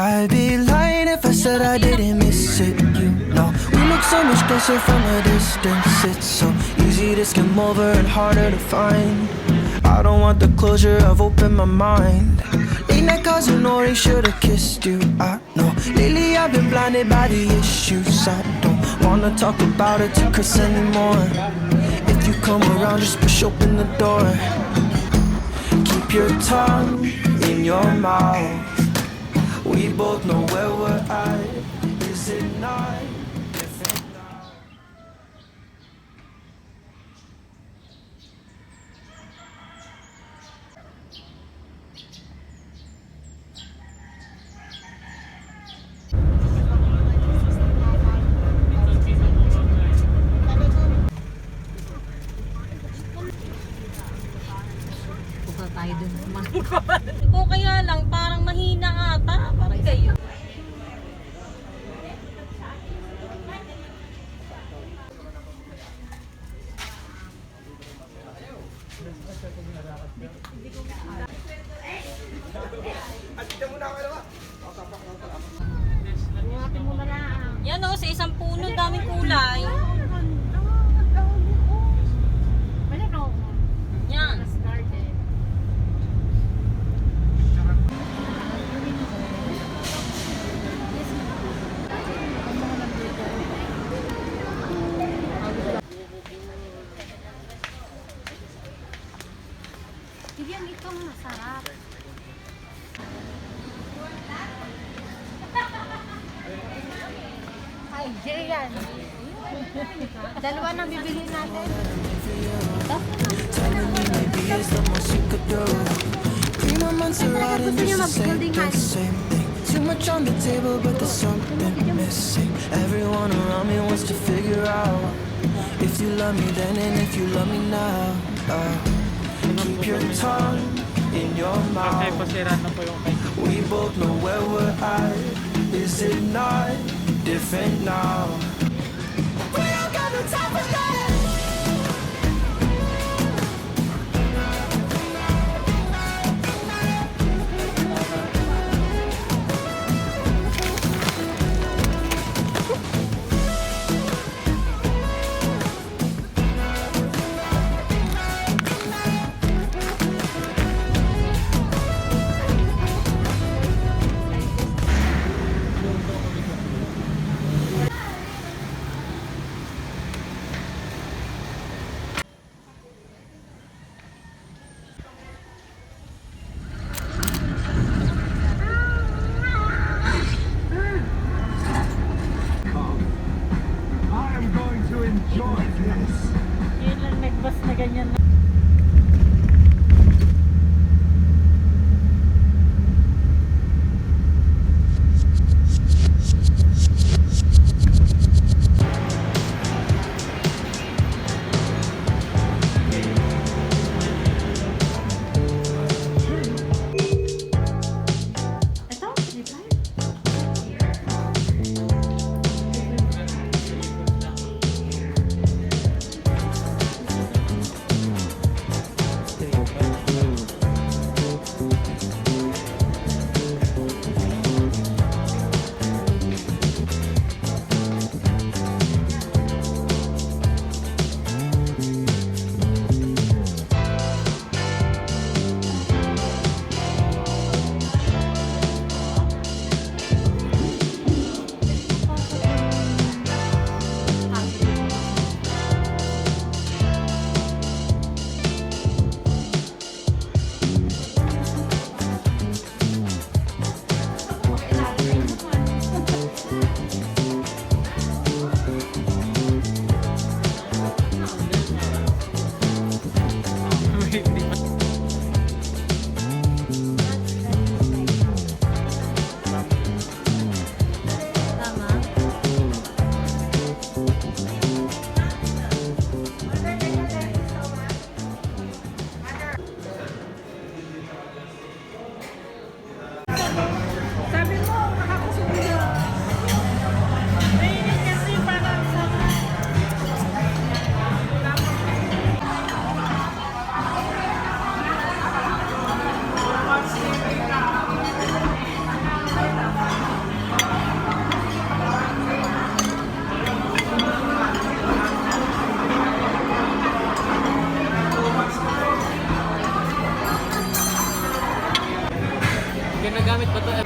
I'd be lying if I said I didn't miss it, you know. We look so much closer from a distance. It's so easy to skim over and harder to find. I don't want the closure, I've opened my mind. Late night calls and Nori should've kissed you, I know. Lately I've been blinded by the issues. I don't wanna talk about it to Chris anymore. If you come around, just push open the door. Keep your tongue in your mouth. We both know where we're at. Is it not different now? Pupunta tayo dun naman. O kaya lang, parang mahina ata. Parang kayo. Yan o, sa isang puno, daming kulay. Yan. Bigyan itong masarap. Ay, yan. Dalawa nang bibili natin. Gusto niyo mag-buildingan. Too much on the table, but there's something missing. Everyone around me wants to figure out if you love me then and if you love me now. Keep your tongue in your mouth. We both know where we're at. Is it not different now? We don't got no time for that. Ginagamit pa to.